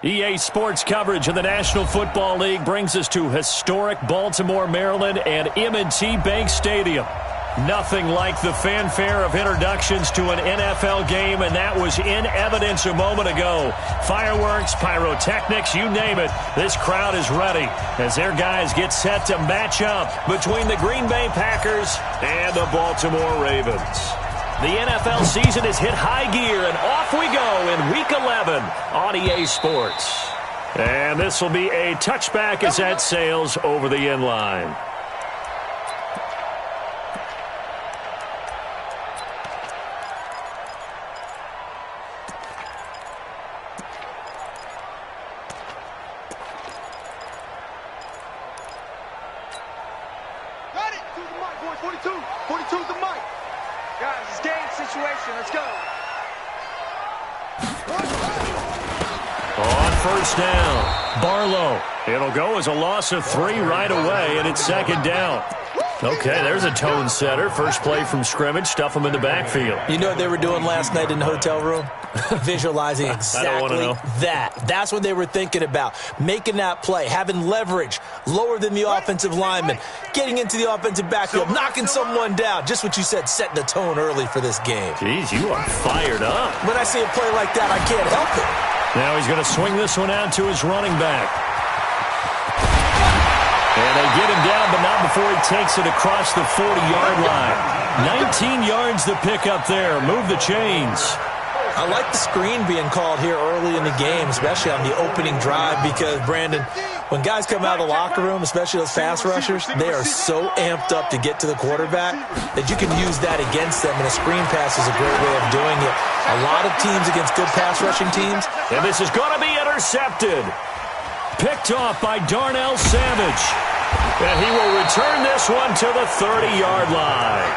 EA Sports coverage of the National Football League brings us to historic Baltimore, Maryland, and M&T Bank Stadium. Nothing like the fanfare of introductions to an NFL game, and that was in evidence a moment ago. Fireworks, pyrotechnics, you name it. This crowd is ready as their guys get set to match up between the Green Bay Packers and the Baltimore Ravens. The NFL season has hit high gear, and off we go in Week 11 on EA Sports. And this will be a touchback as that sails over the end line. Got it! To the mic, boys. 42. 42's the mic. Guys, it's game situation. Let's go. On first down, Barlow. It'll go as a loss of 3 right away, and it's second down. Okay, there's a tone setter. First play from scrimmage, stuff them in the backfield. You know what they were doing last night in the hotel room? Visualizing exactly that. That's what they were thinking about. Making that play, having leverage, lower than the offensive lineman, getting into the offensive backfield, knocking someone down. Just what you said, setting the tone early for this game. Jeez, you are fired up. When I see a play like that, I can't help it. Now he's going to swing this one out to his running back. And they get him down, but not before he takes it across the 40-yard line. 19 yards to pick up there. Move the chains. I like the screen being called here early in the game, especially on the opening drive, because, Brandon, when guys come out of the locker room, especially those fast rushers, they are so amped up to get to the quarterback that you can use that against them, and a screen pass is a great way of doing it. A lot of teams against good pass rushing teams. And this is going to be intercepted. Picked off by Darnell Savage. And he will return this one to the 30-yard line.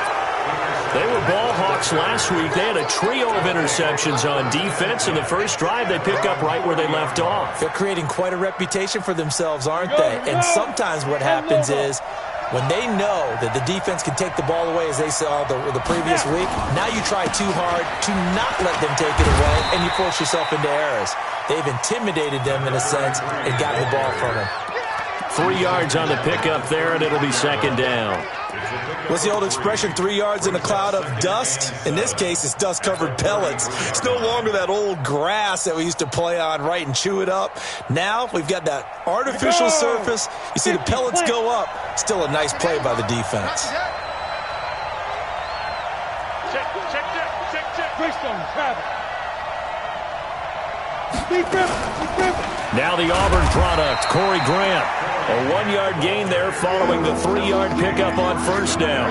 They were ball hawks last week. They had a trio of interceptions on defense. In the first drive, they pick up right where they left off. They're creating quite a reputation for themselves, aren't they? And sometimes what happens is when they know that the defense can take the ball away, as they saw the previous week, now you try too hard to not let them take it away, and you force yourself into errors. They've intimidated them in a sense and gotten the ball from them. 3 yards on the pickup there, and it'll be second down. What's the old expression, 3 yards in a cloud of dust? In this case, it's dust-covered pellets. It's no longer that old grass that we used to play on, right, and chew it up. Now we've got that artificial surface. You see the pellets go up. Still a nice play by the defense. Now the Auburn product, Corey Grant. A 1-yard gain there following the 3-yard pickup on first down.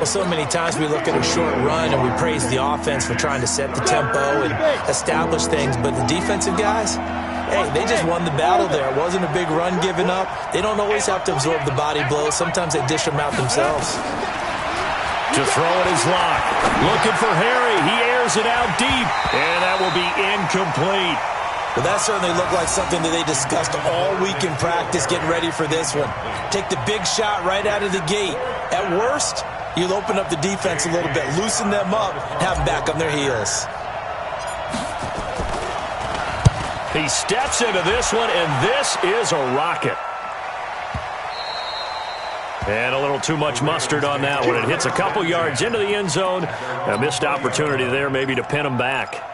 Well, so many times we look at a short run and we praise the offense for trying to set the tempo and establish things, but the defensive guys, hey, they just won the battle there. It wasn't a big run given up. They don't always have to absorb the body blows. Sometimes they dish them out themselves. To throw it is Locke. Looking for Harry. He airs it out deep, and that will be incomplete. Well, that certainly looked like something that they discussed all week in practice, getting ready for this one. Take the big shot right out of the gate. At worst, you'll open up the defense a little bit, loosen them up, have them back on their heels. He steps into this one, and this is a rocket. And a little too much mustard on that one. It hits a couple yards into the end zone. A missed opportunity there maybe to pin him back.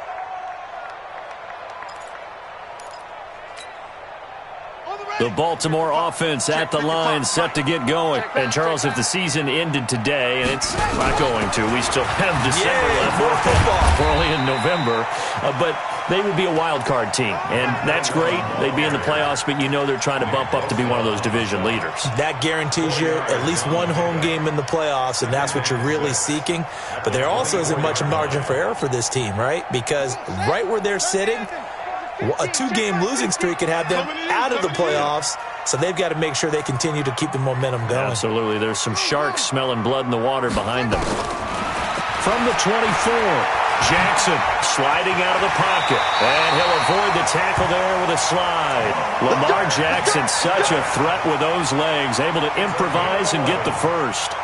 The Baltimore offense at the line, set to get going. And, Charles, if the season ended today, and it's not going to, we still have December left. More football. Early in November. But they would be a wild card team. And that's great. They'd be in the playoffs, but you know they're trying to bump up to be one of those division leaders. That guarantees you at least one home game in the playoffs, and that's what you're really seeking. But there also isn't much margin for error for this team, right? Because right where they're sitting, a 2-game losing streak could have them out of the playoffs, so they've got to make sure they continue to keep the momentum going. Absolutely. There's some sharks smelling blood in the water behind them. From the 24, Jackson sliding out of the pocket, and he'll avoid the tackle there with a slide. Lamar Jackson, such a threat with those legs, able to improvise and get the first.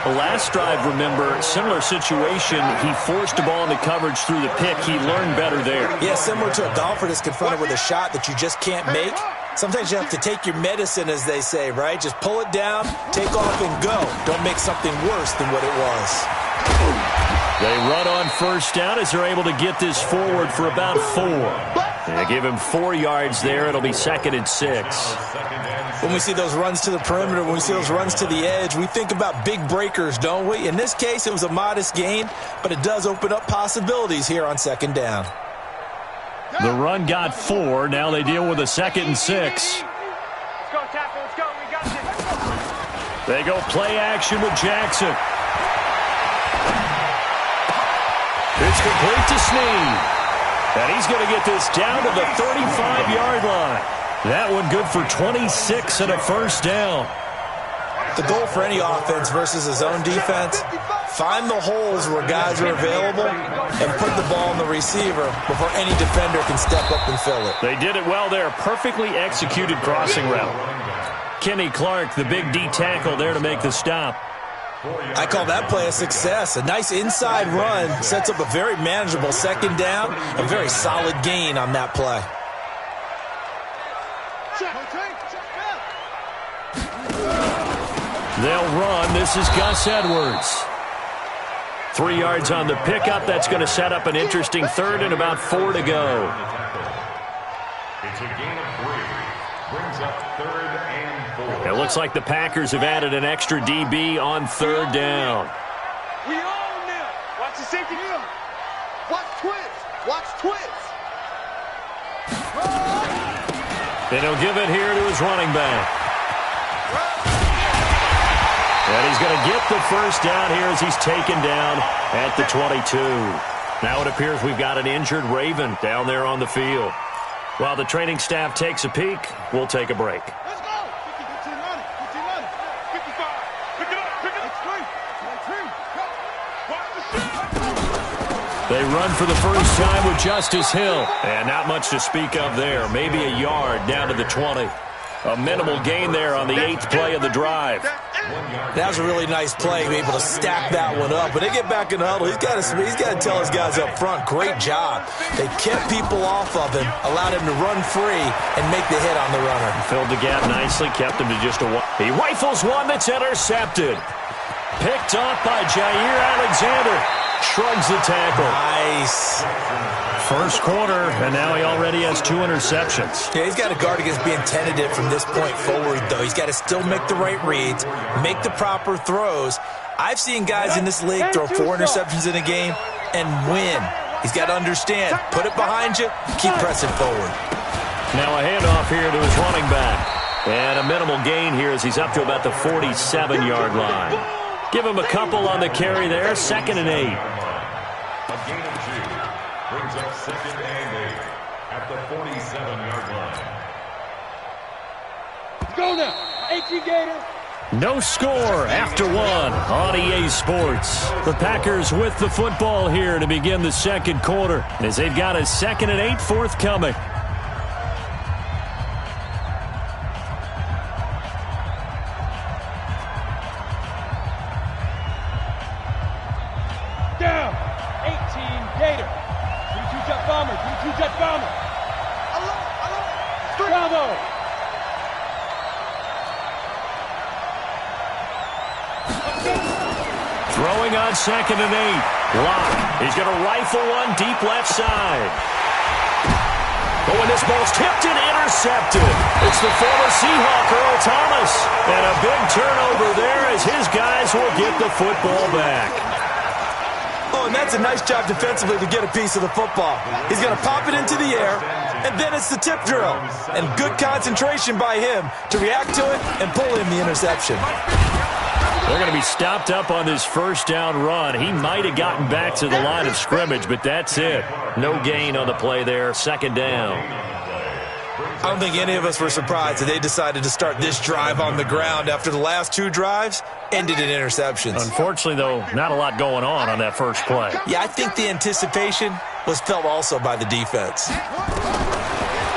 Last drive, remember, similar situation. He forced the ball into coverage through the pick. He learned better there. Yeah, similar to a golfer that's confronted with a shot that you just can't make. Sometimes you have to take your medicine, as they say, right? Just pull it down, take off, and go. Don't make something worse than what it was. They run on first down as they're able to get this forward for about 4. They give him 4 yards there. It'll be 2nd and 6. When we see those runs to the perimeter, when we see those runs to the edge, we think about big breakers, don't we? In this case, it was a modest gain, but it does open up possibilities here on 2nd down. The run got 4. Now they deal with a 2nd and 6. Let's go, tackle. Let's go. We got this. They go play action with Jackson. It's complete to Snead. And he's going to get this down to the 35-yard line. That one good for 26 and a first down. The goal for any offense versus a zone defense, find the holes where guys are available and put the ball in the receiver before any defender can step up and fill it. They did it well there. Perfectly executed crossing route. Kenny Clark, the big D tackle there to make the stop. I call that play a success. A nice inside run sets up a very manageable 2nd down, a very solid gain on that play. They'll run. This is Gus Edwards. 3 yards on the pickup. That's going to set up an interesting 3rd and about 4 to go. It's a gain of 3. Brings up 3rd and 4. It looks like the Packers have added an extra DB on 3rd down. We own them. Watch the safety. Watch twist. Watch twist. And he'll give it here to his running back. And he's going to get the first down here as he's taken down at the 22. Now it appears we've got an injured Raven down there on the field. While the training staff takes a peek, we'll take a break. Let's go. 50, 55. Pick it up. Pick it up. They run for the first time with Justice Hill. And not much to speak of there. Maybe a yard down to the 20. A minimal gain there on the 8th play of the drive. That was a really nice play, be able to stack that one up. When they get back in the huddle, he's got to tell his guys up front, great job. They kept people off of him, allowed him to run free and make the hit on the runner. Filled the gap nicely, kept him to just a 1. He rifles one that's intercepted. Picked off by Jair Alexander. Shrugs the tackle. Nice. First quarter, and now he already has 2 interceptions. Yeah, he's got to guard against being tentative from this point forward, though. He's got to still make the right reads, make the proper throws. I've seen guys in this league throw 4 interceptions in a game and win. He's got to understand, put it behind you, keep pressing forward. Now a handoff here to his running back. And a minimal gain here as he's up to about the 47-yard line. Give him a couple on the carry there, 2nd and 8. A gain of 2. Brings up 2nd and 8 at the 47-yard line. Let's go now. 18 Gator. No score after 1 on EA Sports. The Packers with the football here to begin the 2nd quarter as they've got a 2nd and 8 forthcoming. Down. 18 Gator. 22 Jet Bomber. 22 Jet Bomber. Bravo. Throwing on 2nd and 8. Lock. He's going to rifle one deep left side. Oh, and this ball's tipped and intercepted. It's the former Seahawk, Earl Thomas. And a big turnover there as his guys will get the football back. Oh, and that's a nice job defensively to get a piece of the football. He's going to pop it into the air, and then it's the tip drill. And good concentration by him to react to it and pull in the interception. They're going to be stopped up on this first down run. He might have gotten back to the line of scrimmage, but that's it. No gain on the play there, 2nd down. I don't think any of us were surprised that they decided to start this drive on the ground after the last 2 drives ended in interceptions. Unfortunately, though, not a lot going on that first play. Yeah, I think the anticipation was felt also by the defense.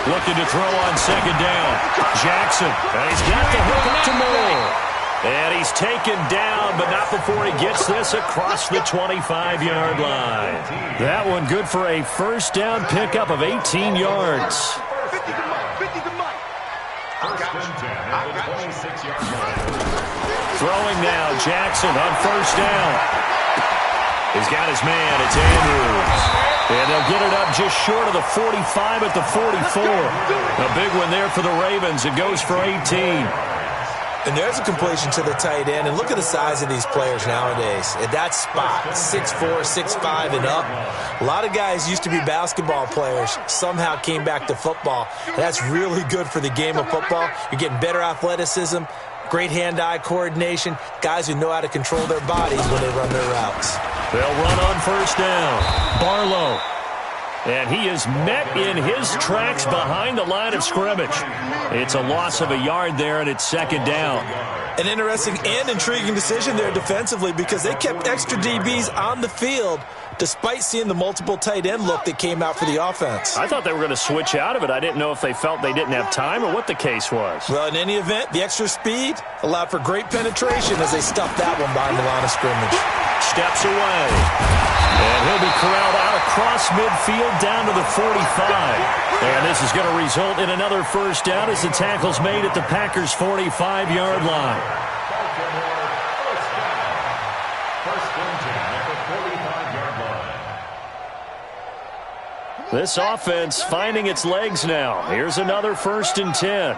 Looking to throw on 2nd down. Jackson, and he's got the hook up to Moore. And he's taken down, but not before he gets this across the 25-yard line. That one good for a first down pickup of 18 yards. 50 to Mike. Throwing now, Jackson on first down. He's got his man, it's Andrews. And they'll get it up just short of the 45 at the 44. A big one there for the Ravens. It goes for 18. And there's a completion to the tight end. And look at the size of these players nowadays. At that spot, 6'4", 6'5", and up. A lot of guys used to be basketball players, somehow came back to football. And that's really good for the game of football. You're getting better athleticism, great hand-eye coordination, guys who know how to control their bodies when they run their routes. They'll run on first down. Barlow. And he is met in his tracks behind the line of scrimmage. It's a loss of a yard there, and it's second down. An interesting and intriguing decision there defensively because they kept extra DBs on the field despite seeing the multiple tight end look that came out for the offense. I thought they were going to switch out of it. I didn't know if they felt they didn't have time or what the case was. Well, in any event, the extra speed allowed for great penetration as they stuffed that one behind the line of scrimmage. Steps away. And he'll be corralled out across midfield down to the 45. And this is going to result in another first down as the tackle's made at the Packers' 45-yard line. This offense finding its legs now. Here's another 1st and 10.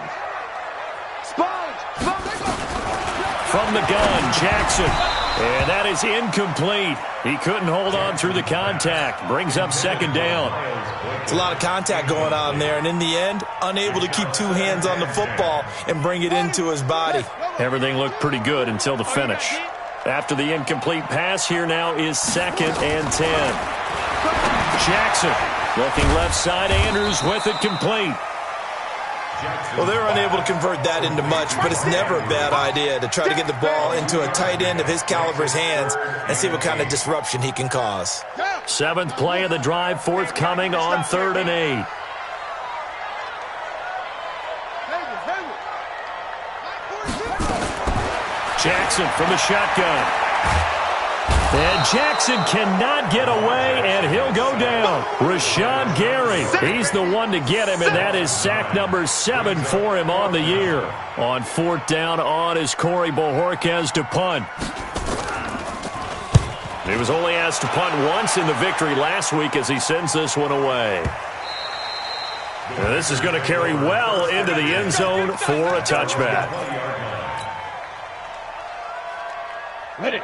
From the gun, Jackson. And that is incomplete. He couldn't hold on through the contact. Brings up second down. It's a lot of contact going on there, and in the end, unable to keep two hands on the football and bring it into his body. Everything looked pretty good until the finish. After the incomplete pass, here now is 2nd and 10. Jackson looking left side. Andrews with it complete. Well, they're unable to convert that into much, but it's never a bad idea to try to get the ball into a tight end of his caliber's hands and see what kind of disruption he can cause. 7th play of the drive forthcoming on 3rd and 8. Jackson from the shotgun. And Jackson cannot get away, and he'll go down. Rashawn Gary, he's the one to get him, and that is sack number 7 for him on the year. On 4th down on is Corey Bojorquez to punt. He was only asked to punt once in the victory last week as he sends this one away. And this is going to carry well into the end zone for a touchback.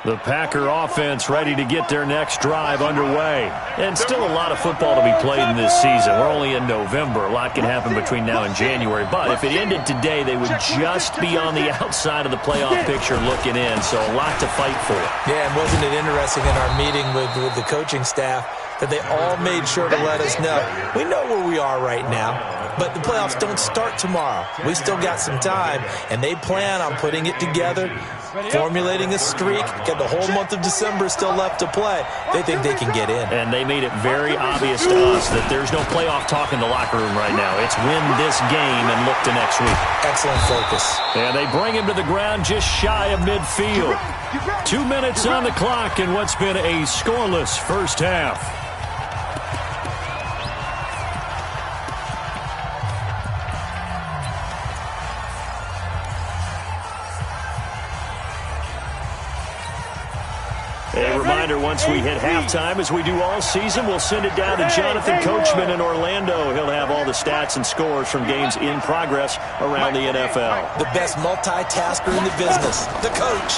The Packer offense ready to get their next drive underway. And still a lot of football to be played in this season. We're only in November. A lot can happen between now and January. But if it ended today, they would just be on the outside of the playoff picture looking in. So a lot to fight for. Yeah, and wasn't it interesting in our meeting with the coaching staff that they all made sure to let us know, we know where we are right now, but the playoffs don't start tomorrow. We still got some time, and they plan on putting it together, formulating a streak, get the whole month of December still left to play. They think they can get in. And they made it very obvious to us that there's no playoff talk in the locker room right now. It's win this game and look to next week. Excellent focus. And they bring him to the ground just shy of midfield. 2 minutes on the clock in what's been a scoreless first half. A reminder, once we hit halftime, as we do all season, we'll send it down to Jonathan Coachman in Orlando. He'll have all the stats and scores from games in progress around the NFL. The best multitasker in the business, the coach.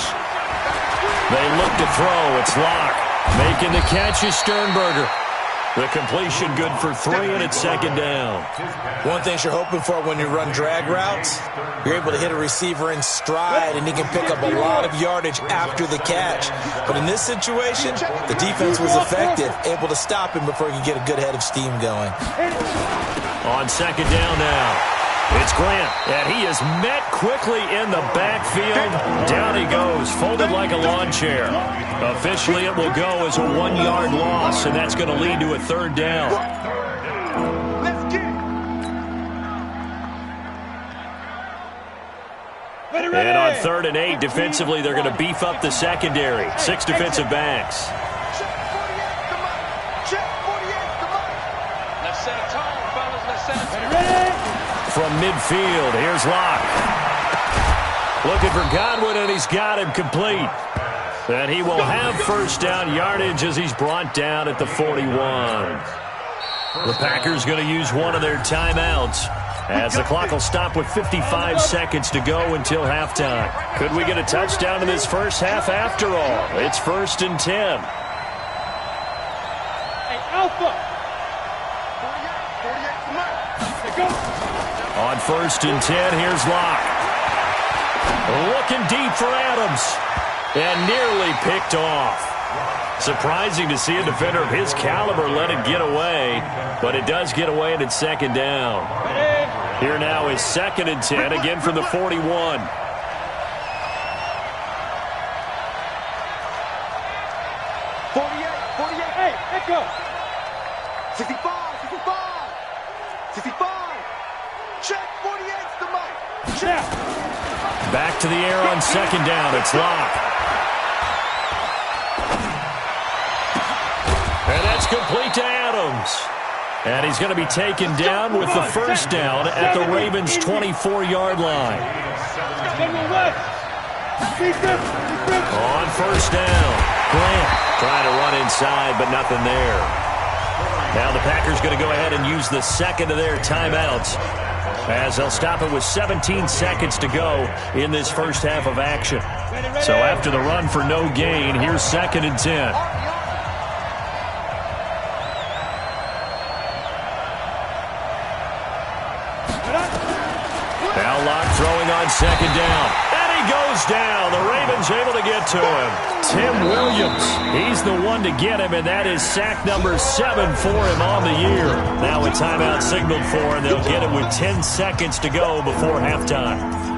They look to throw. It's Locke. Making the catch is Sternberger. The completion good for 3, and it's second down. One thing you're hoping for when you run drag routes, you're able to hit a receiver in stride, and he can pick up a lot of yardage after the catch. But in this situation, the defense was effective, able to stop him before he could get a good head of steam going. On second down now. It's Grant, and he is met quickly in the backfield. Down he goes, folded like a lawn chair. Officially, it will go as a 1-yard loss, and that's going to lead to a third down. Let's get it. And on 3rd and 8, defensively, they're going to beef up the secondary. 6 defensive backs. Check 48, come on. Check 48, come on. Let's set a tone, fellas. Let's set a tone. From midfield, here's Locke. Looking for Godwin, and he's got him complete. And he will have first down yardage as he's brought down at the 41. The Packers going to use one of their timeouts, as the clock will stop with 55 seconds to go until halftime. Could we get a touchdown in this first half after all? It's 1st and 10. Hey, Alpha. 48, come on. On 1st and 10, here's Locke. Looking deep for Adams. And nearly picked off. Surprising to see a defender of his caliber let it get away, but it does get away and it's 2nd down. Here now is 2nd and 10, again from the 41. 48, hey, echo. 65, 65, 65. Check 48's the mic. Check. Back to the air on 2nd down. It's Locke. And that's complete to Adams. And he's going to be taken down with the first down at the Ravens' 24-yard line. On 1st down, Grant trying to run inside, but nothing there. Now the Packers going to go ahead and use the second of their timeouts, as they'll stop it with 17 seconds to go in this first half of action. So after the run for no gain, here's 2nd and 10. Now Locke throwing on 2nd down. And he goes down. The Ravens able to get to him. Tim Williams, he's the one to get him, and that is sack number 7 for him on the year. Now a timeout signaled for, and they'll get him with 10 seconds to go before halftime.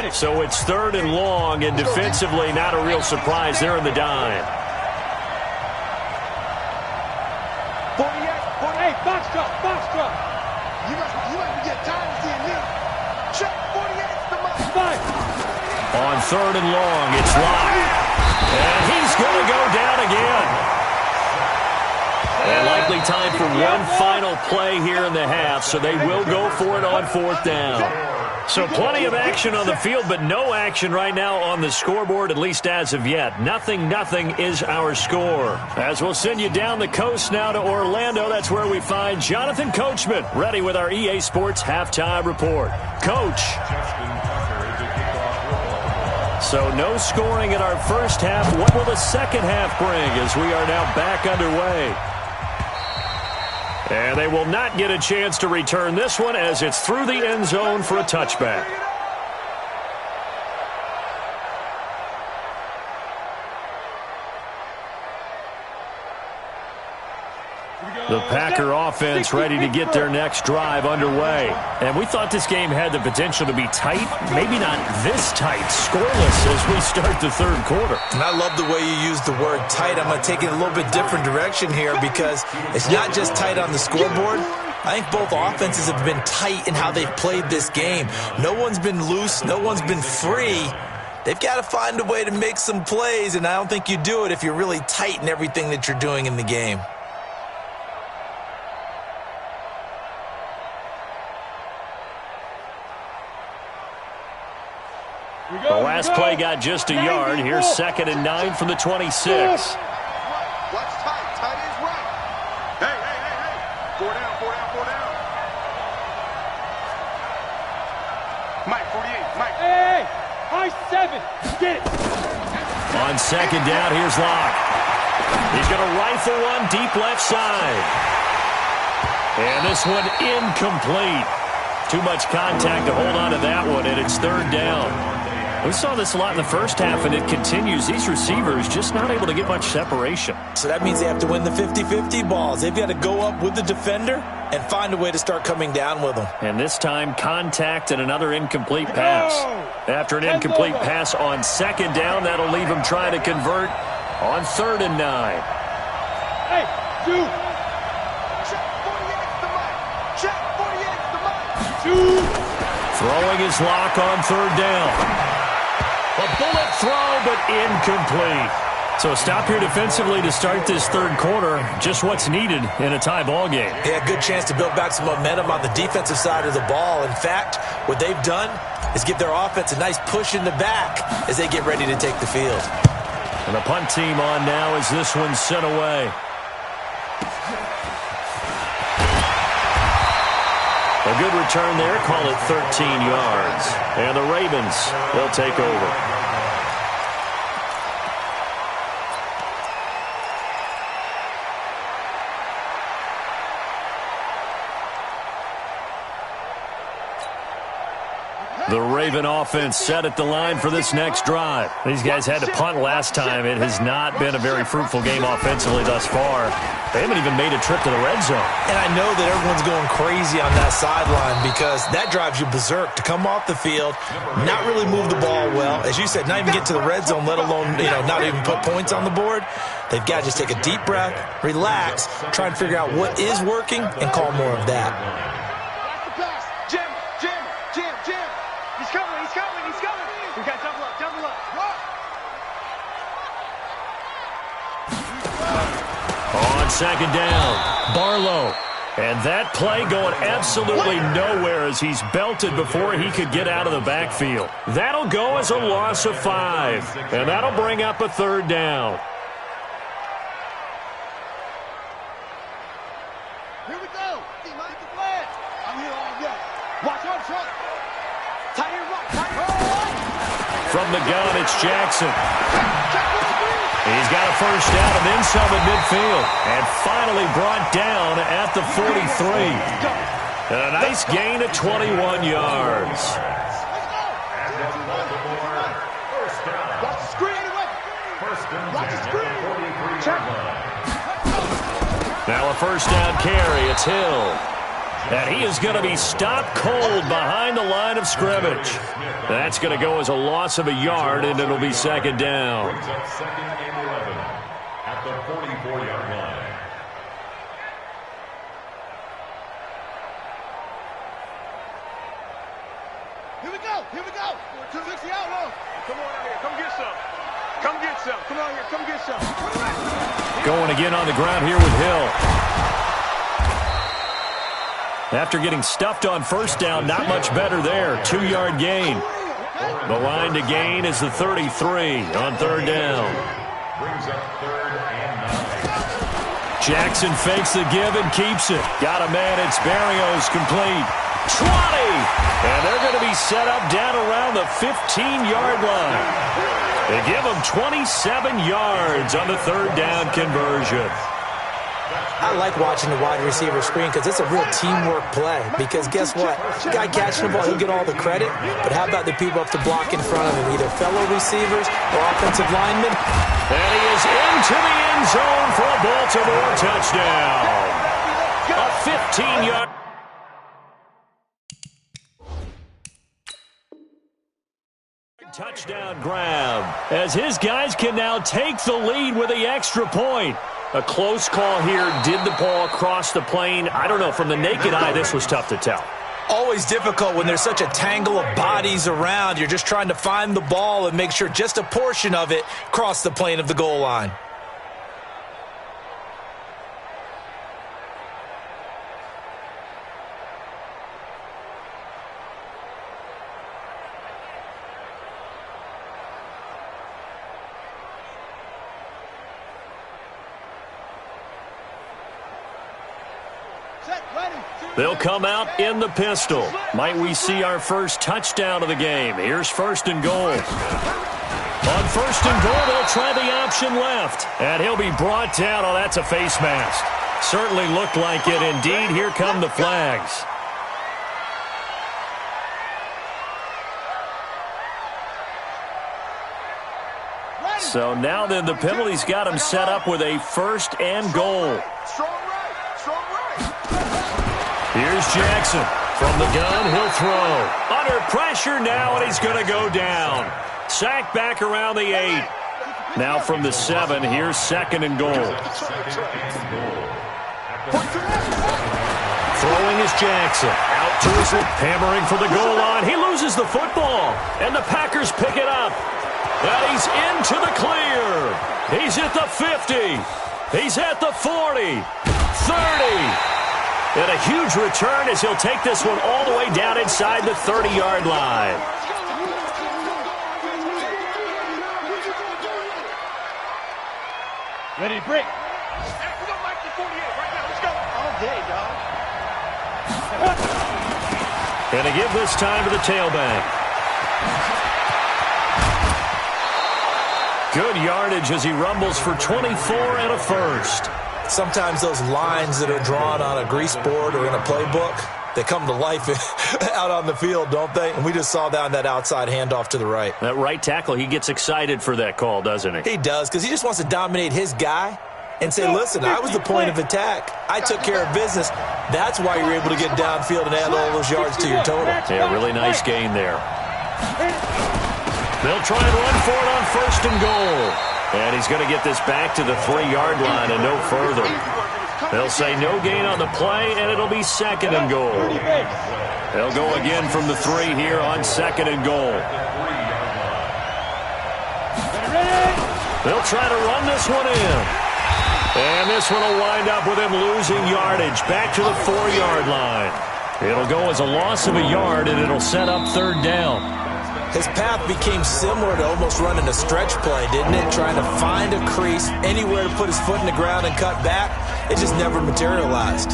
So it's 3rd and long, and defensively not a real surprise. They're in the dime. 48, Foxtrot, Foxtrot. You might get tired of seeing me. Check 48's the mic. On 3rd and long, it's Locke. And he's going to go down again. And likely time for one final play here in the half, so they will go for it on 4th down. So plenty of action on the field, but no action right now on the scoreboard, at least as of yet. 0-0 is our score. As we'll send you down the coast now to Orlando, that's where we find Jonathan Coachman, ready with our EA Sports halftime report. Coach. So no scoring in our first half. What will the second half bring as we are now back underway? And they will not get a chance to return this one as it's through the end zone for a touchback. The Packer offense ready to get their next drive underway. And we thought this game had the potential to be tight, maybe not this tight, scoreless as we start the 3rd quarter. And I love the way you use the word tight. I'm going to take it a little bit different direction here, because it's not just tight on the scoreboard. I think both offenses have been tight in how they've played this game. No one's been loose. No one's been free. They've got to find a way to make some plays, and I don't think you do it if you're really tight in everything that you're doing in the game. The last play got just a yard. Here's 2nd and 9 from the 26. Watch tight. Tight is right. Hey. 4 down. Mike, 48. Mike. Hey. High 7. Get it. On 2nd down, here's Locke. He's going to rifle one deep left side. And this one incomplete. Too much contact to hold on to that one, and it's 3rd down. We saw this a lot in the first half, and it continues. These receivers just not able to get much separation. So that means they have to win the 50-50 balls. They've got to go up with the defender and find a way to start coming down with them. And this time, contact and another incomplete pass. After an incomplete pass on second down, that'll leave him trying to convert on 3rd and 9. Hey, dude. Check 48's the mic. Check 48's the mic. Dude. Throwing his lock on 3rd down. A bullet throw, but incomplete. So stop here defensively to start this 3rd quarter. Just what's needed in a tie ball game. Yeah, good chance to build back some momentum on the defensive side of the ball. In fact, what they've done is give their offense a nice push in the back as they get ready to take the field. And the punt team on now as this one's sent away. A good return there, call it 13 yards. And the Ravens, they'll take over. The Raven offense set at the line for this next drive. These guys had to punt last time. It has not been a very fruitful game offensively thus far. They haven't even made a trip to the red zone. And I know that everyone's going crazy on that sideline because that drives you berserk to come off the field, not really move the ball well. As you said, not even get to the red zone, let alone, not even put points on the board. They've got to just take a deep breath, relax, try and figure out what is working, and call more of that. We got double up, double up. On second down, Barlow. And that play going absolutely nowhere as he's belted before he could get out of the backfield. That'll go as a loss of 5. And that'll bring up a 3rd down. Here we go. Keep the plan. I'm here all day. Watch on front. Tight end right. Tight end right. From the gun, it's Jackson. He's got a first down and then some at midfield. And finally brought down at the 43. And a nice gain of 21 yards. Watch the screen anyway. Watch the screen. Check. Now a first down carry. It's Hill. And he is going to be stopped cold behind the line of scrimmage. That's going to go as a loss of a yard, and it'll be second down. Brings up 2nd and 11 at the 44-yard line. Here we go. Here we go. 260 out low. Come on out here. Come get some. Come get some. Come out here. Come get some. Going again on the ground here with Hill. After getting stuffed on first down, not much better there. 2-yard gain. The line to gain is the 33 on 3rd down. Brings up 3rd and 9. Jackson fakes the give and keeps it. Got a man. It's Barrios complete. 20! And they're going to be set up down around the 15-yard line. They give them 27 yards on the 3rd down conversion. I like watching the wide receiver screen because it's a real teamwork play. Because guess what? The guy catching the ball, he'll get all the credit. But how about the people up to block in front of him, either fellow receivers or offensive linemen? And he is into the end zone for a Baltimore touchdown. A 15-yard. Touchdown grab as his guys can now take the lead with the extra point. A close call here. Did the ball cross the plane? I don't know. From the naked eye, this was tough to tell. Always difficult when there's such a tangle of bodies around. You're just trying to find the ball and make sure just a portion of it crossed the plane of the goal line. They'll come out in the pistol. Might we see our first touchdown of the game? Here's 1st and goal. On 1st and goal, they'll try the option left. And he'll be brought down. Oh, that's a face mask. Certainly looked like it. Indeed, here come the flags. So now then the penalty's got him set up with a 1st and goal. Strong right. Strong right. Here's Jackson. From the gun, he'll throw. Under pressure now, and he's going to go down. Sacked back around the 8. Now from the 7, here's 2nd and goal. Throwing is Jackson. Out to his left, hammering for the goal line. He loses the football, and the Packers pick it up. And he's into the clear. He's at the 50. He's at the 40. 30. And a huge return as he'll take this one all the way down inside the 30-yard line. Ready to break. We don't like the 48 right now. Let's go. All day, dog. And to give this time to the tailback. Good yardage as he rumbles for 24 and a 1st. Sometimes those lines that are drawn on a grease board or in a playbook, they come to life out on the field, don't they? And we just saw that on that outside handoff to the right. That right tackle, he gets excited for that call, doesn't he? He does, because he just wants to dominate his guy and say, listen, I was the point of attack. I took care of business. That's why you're able to get downfield and add all those yards to your total. Yeah, really nice gain there. They'll try and run for it on 1st and goal. And he's going to get this back to the 3-yard line and no further. They'll say no gain on the play, and it'll be 2nd and goal. They'll go again from the 3 here on 2nd and goal. They'll try to run this one in. And this one will wind up with him losing yardage back to the 4-yard line. It'll go as a loss of a yard, and it'll set up 3rd down. His path became similar to almost running a stretch play, didn't it? Trying to find a crease, anywhere to put his foot in the ground and cut back. It just never materialized.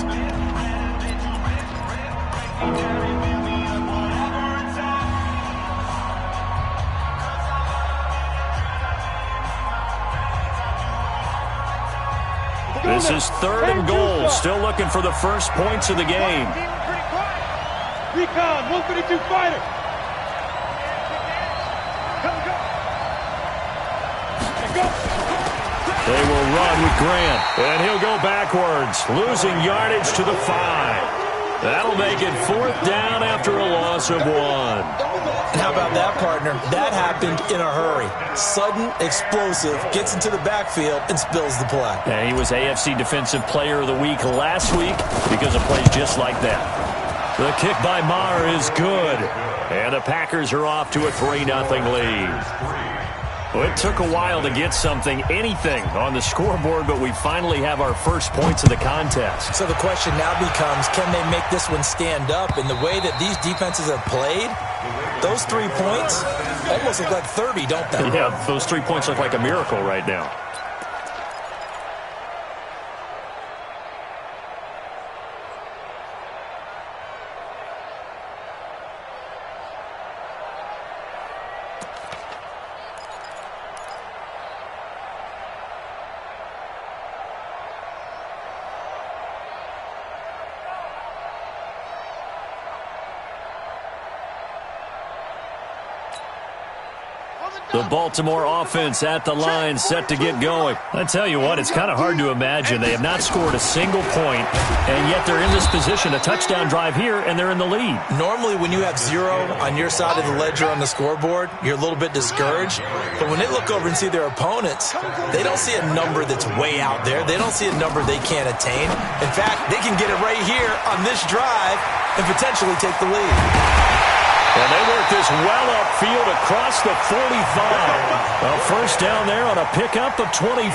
This is 3rd and goal. Still looking for the first points of the game. Recon, 152 fighter. They will run with Grant, and he'll go backwards, losing yardage to the 5. That'll make it 4th down after a loss of 1. And how about that, partner? That happened in a hurry. Sudden, explosive, gets into the backfield, and spills the play. And he was AFC Defensive Player of the Week last week because of plays just like that. The kick by Maher is good, and the Packers are off to a 3-0 lead. Well, it took a while to get anything on the scoreboard, but we finally have our first points of the contest. So the question now becomes, can they make this one stand up? In the way that these defenses have played, those 3 points almost look like 30, don't they? Yeah, those 3 points look like a miracle right now. The Baltimore offense at the line, set to get going. I tell you what, it's kind of hard to imagine. They have not scored a single point, and yet they're in this position, a touchdown drive here, and they're in the lead. Normally, when you have 0 on your side of the ledger on the scoreboard, you're a little bit discouraged. But when they look over and see their opponents, they don't see a number that's way out there. They don't see a number they can't attain. In fact, they can get it right here on this drive and potentially take the lead. And they work this well upfield across the 45. A first down there on a pickup of 25.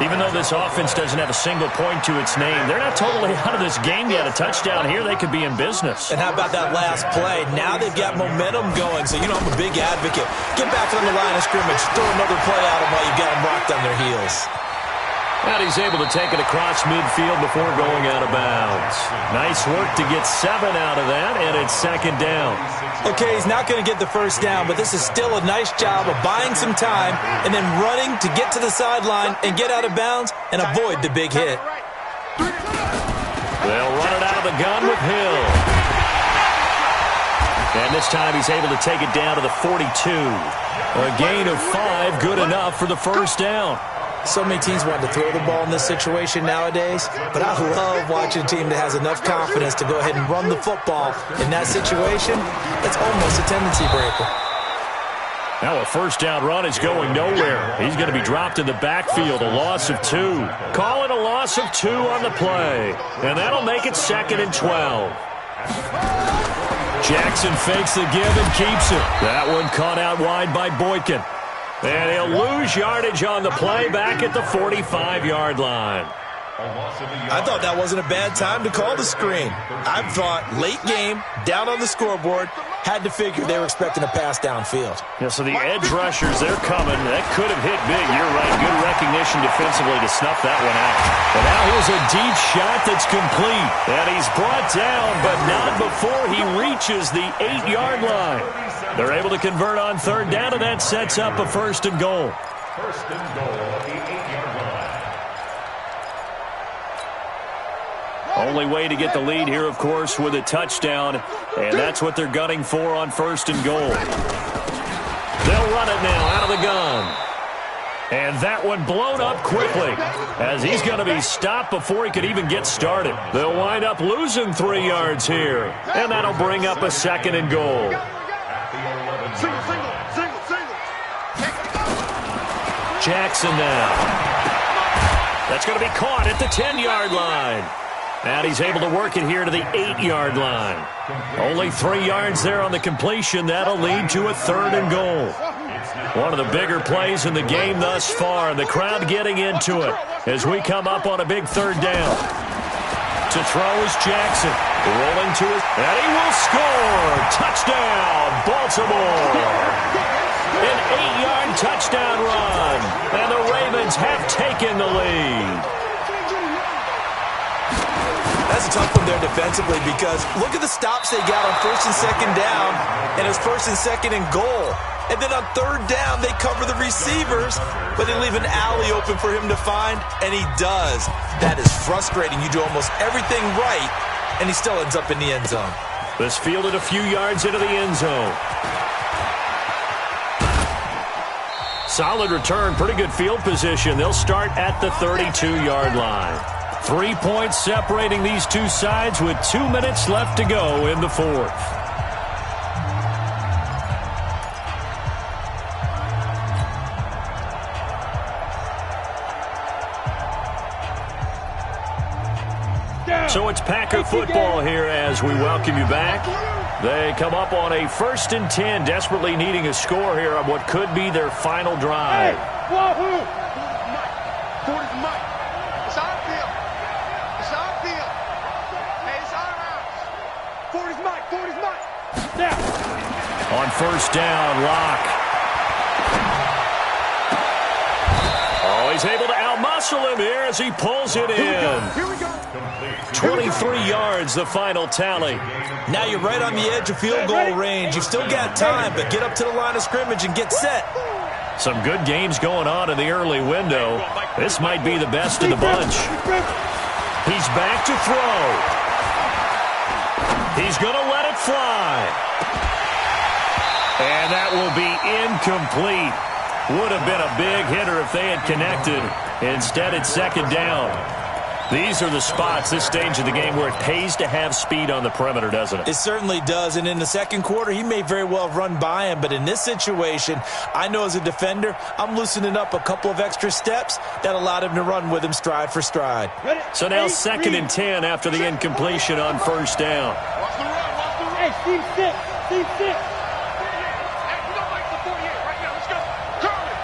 Even though this offense doesn't have a single point to its name, they're not totally out of this game yet. A touchdown here, they could be in business. And how about that last play? Now they've got momentum going. So, I'm a big advocate. Get back on the line of scrimmage. Throw another play at them while you've got them rocked on their heels. And he's able to take it across midfield before going out of bounds. Nice work to get 7 out of that, and it's 2nd down. Okay, he's not going to get the first down, but this is still a nice job of buying some time and then running to get to the sideline and get out of bounds and avoid the big hit. They'll run it out of the gun with Hill. And this time he's able to take it down to the 42. A gain of 5, good enough for the first down. So many teams want to throw the ball in this situation nowadays, but I love watching a team that has enough confidence to go ahead and run the football. In that situation, it's almost a tendency breaker. Now a first down run is going nowhere. He's going to be dropped in the backfield, a loss of 2. Call it a loss of 2 on the play, and that'll make it 2nd and 12. Jackson fakes the give and keeps it. That one caught out wide by Boykin. And he'll lose yardage on the play back at the 45-yard line. I thought that wasn't a bad time to call the screen. I thought late game, down on the scoreboard, had to figure they were expecting a pass downfield. Yeah, so the edge rushers, they're coming. That could have hit big. You're right. Good recognition defensively to snuff that one out. And now here's a deep shot that's complete. And he's brought down, but not before he reaches the 8-yard line. They're able to convert on 3rd down, and that sets up a 1st and goal. 1st and goal at the 8-yard line. Only way to get the lead here, of course, with a touchdown, and that's what they're gunning for on 1st and goal. They'll run it now out of the gun. And that one blown up quickly as he's going to be stopped before he could even get started. They'll wind up losing 3 yards here, and that'll bring up a 2nd and goal. Jackson now. That's going to be caught at the 10-yard line. And he's able to work it here to the 8-yard line. Only 3 yards there on the completion. That'll lead to a 3rd and goal. One of the bigger plays in the game thus far. The crowd getting into it as we come up on a big 3rd down. To throw is Jackson. Rolling to his... And he will score! Touchdown, Baltimore! An 8-yard touchdown run. And the Ravens have taken the lead. That's a tough one there defensively because look at the stops they got on 1st and 2nd down, and it was 1st and 2nd and goal. And then on 3rd down, they cover the receivers, but they leave an alley open for him to find, and he does. That is frustrating. You do almost everything right, and he still ends up in the end zone. This fielded a few yards into the end zone. Solid return, pretty good field position. They'll start at the 32-yard line. 3 points separating these two sides with 2 minutes left to go in the 4th. So it's Packer football here as we welcome you back. They come up on a 1st and 10, desperately needing a score here on what could be their final drive. Hey, wahoo! Mike. It's our field. It's our field. Hey, it's our house. 40's Mike. Now. On 1st down, Locke. Oh, he's able to outmuscle him here as he pulls it in. Here we go. 23 yards, the final tally. Now you're right on the edge of field goal range. You've still got time, but get up to the line of scrimmage and get set. Some good games going on in the early window. This might be the best of the bunch. He's back to throw. He's going to let it fly. And that will be incomplete. Would have been a big hitter if they had connected. Instead, it's 2nd down. These are the spots, this stage of the game, where it pays to have speed on the perimeter, doesn't it? It certainly does, and in the 2nd quarter, he may very well run by him, but in this situation, I know as a defender, I'm loosening up a couple of extra steps that allowed him to run with him stride for stride. So now 2nd and 10 after the incompletion on 1st down. Watch the run. Hey, Steve 6. Hey, we don't like the 48 right now. Let's go. Curl it.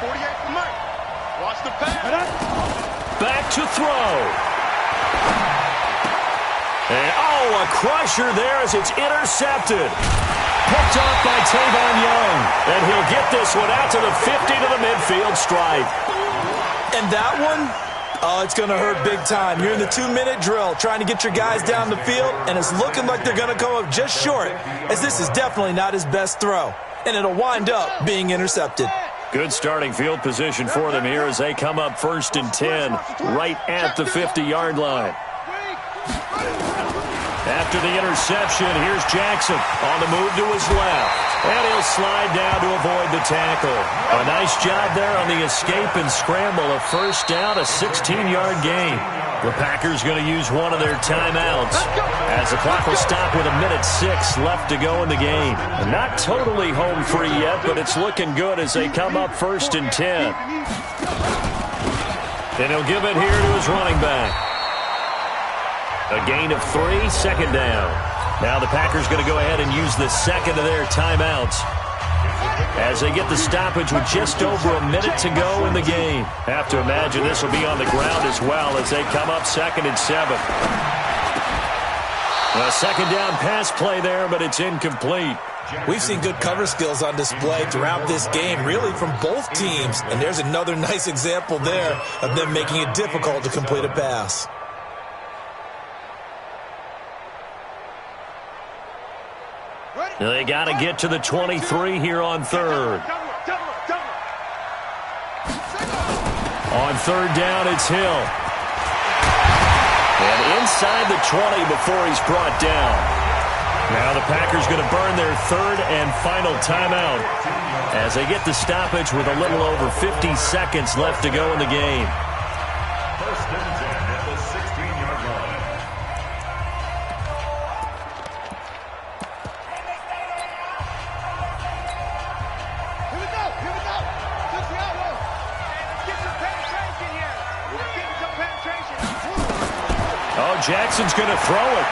48 for Mike. Watch the pass. Back to throw. And, oh, a crusher there as it's intercepted. Picked off by Tavon Young. And he'll get this one out to the 50 to the midfield stripe. And that one, it's going to hurt big time. You're in the 2-minute drill trying to get your guys down the field, and it's looking like they're going to come up just short, as this is definitely not his best throw. And it'll wind up being intercepted. Good starting field position for them here as they come up 1st and 10 right at the 50-yard line. After the interception, here's Jackson on the move to his left. And he'll slide down to avoid the tackle. A nice job there on the escape and scramble. A first down, a 16-yard gain. The Packers going to use one of their timeouts as the clock will stop with 1:06 left to go in the game. Not totally home free yet, but it's looking good as they come up 1st and 10. And he'll give it here to his running back. A gain of 3, 2nd down. Now the Packers going to go ahead and use the second of their timeouts as they get the stoppage with just over a minute to go in the game. Have to imagine this will be on the ground as well as they come up 2nd and 7. A 2nd down pass play there, but it's incomplete. We've seen good cover skills on display throughout this game, really from both teams. And there's another nice example there of them making it difficult to complete a pass. They got to get to the 23 here on 3rd. On 3rd down, it's Hill. And inside the 20 before he's brought down. Now the Packers going to burn their 3rd and final timeout as they get the stoppage with a little over 50 seconds left to go in the game. 1st and 10 at the 16-yard line. Oh, Jackson's going to throw it.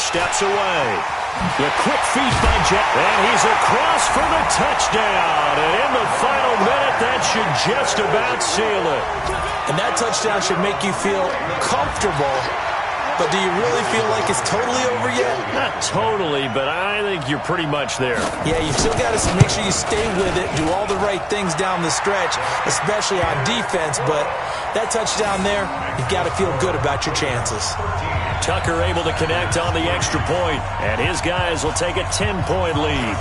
Steps away. The quick feed by Jackson. And he's across for the touchdown. And in the final minute, that should just about seal it. And that touchdown should make you feel comfortable. But do you really feel like it's totally over yet? Not totally, but I think you're pretty much there. Yeah, you've still got to make sure you stay with it, do all the right things down the stretch, especially on defense. But that touchdown there, you've got to feel good about your chances. Tucker able to connect on the extra point, and his guys will take a 10-point lead.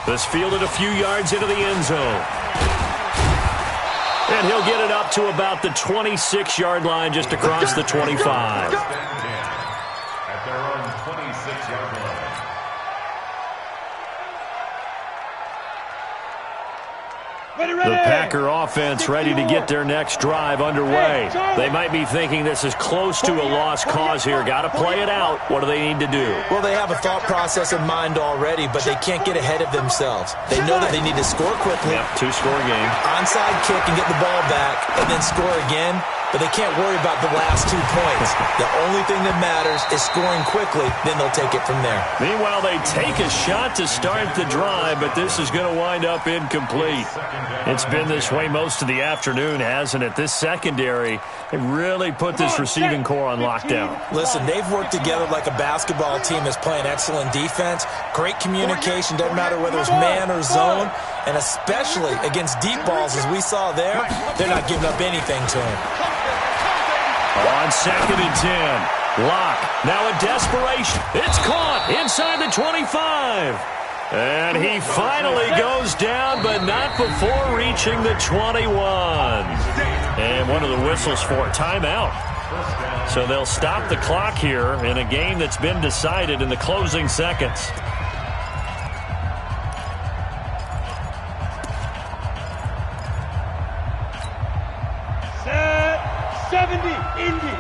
This fielded a few yards into the end zone. And he'll get it up to about the 26-yard line just across the 25. At their own 26-yard line. The Packer offense ready to get their next drive underway. They might be thinking this is close to a lost cause here. Got to play it out. What do they need to do? Well, they have a thought process in mind already, but they can't get ahead of themselves. They know that they need to score quickly. Yep, 2-score game. Onside kick and get the ball back, and then score again. But they can't worry about the last 2 points. The only thing that matters is scoring quickly, then they'll take it from there. Meanwhile, they take a shot to start the drive, but this is going to wind up incomplete. It's been this way most of the afternoon, hasn't it? This secondary, they really put this receiving core on lockdown. Listen, they've worked together like a basketball team that's playing excellent defense. Great communication, doesn't matter whether it's man or zone. And especially against deep balls, as we saw there, they're not giving up anything to him. On 2nd and 10, Locke, now in desperation. It's caught inside the 25. And he finally goes down, but not before reaching the 21. And one of the whistles for a timeout. So they'll stop the clock here in a game that's been decided in the closing seconds. Set 70, Indy.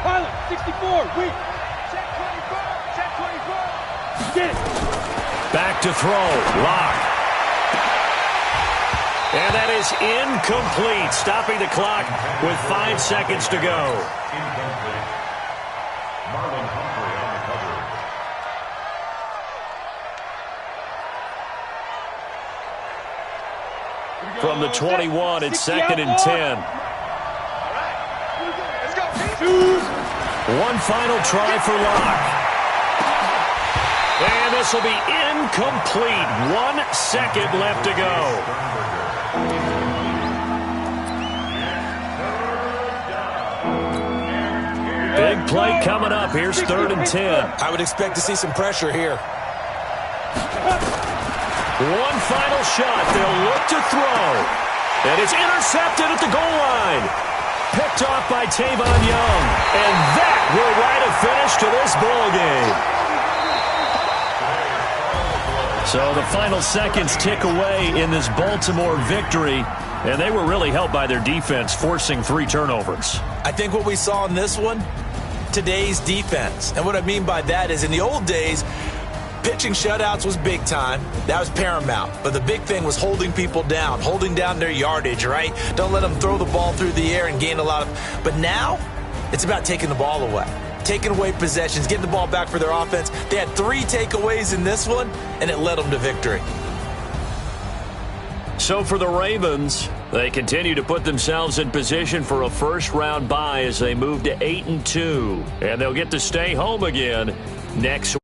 Pilot, 64, weak. Check 24, check 24. Get it. Back to throw, Locke. And that is incomplete, stopping the clock with 5 seconds to go. Incomplete. Marlon Humphrey on the coverage. From the 21, it's 2nd and 10. One final try for Locke. And this will be incomplete. 1 second left to go. Big play coming up. Here's 3rd and 10. I would expect to see some pressure here. One final shot. They'll look to throw. And it's intercepted at the goal line. picked off by Tavon Young. And that will write a finish to this ball game. So the final seconds tick away in this Baltimore victory. And they were really helped by their defense, forcing 3 turnovers. I think what we saw in this one, today's defense. And what I mean by that is in the old days, pitching shutouts was big time. That was paramount. But the big thing was holding people down, holding down their yardage, right? Don't let them throw the ball through the air and gain a lot of... But now, it's about taking the ball away. Taking away possessions, getting the ball back for their offense. They had 3 takeaways in this one, and it led them to victory. So for the Ravens, they continue to put themselves in position for a first-round bye as they move to 8-2. And they'll get to stay home again next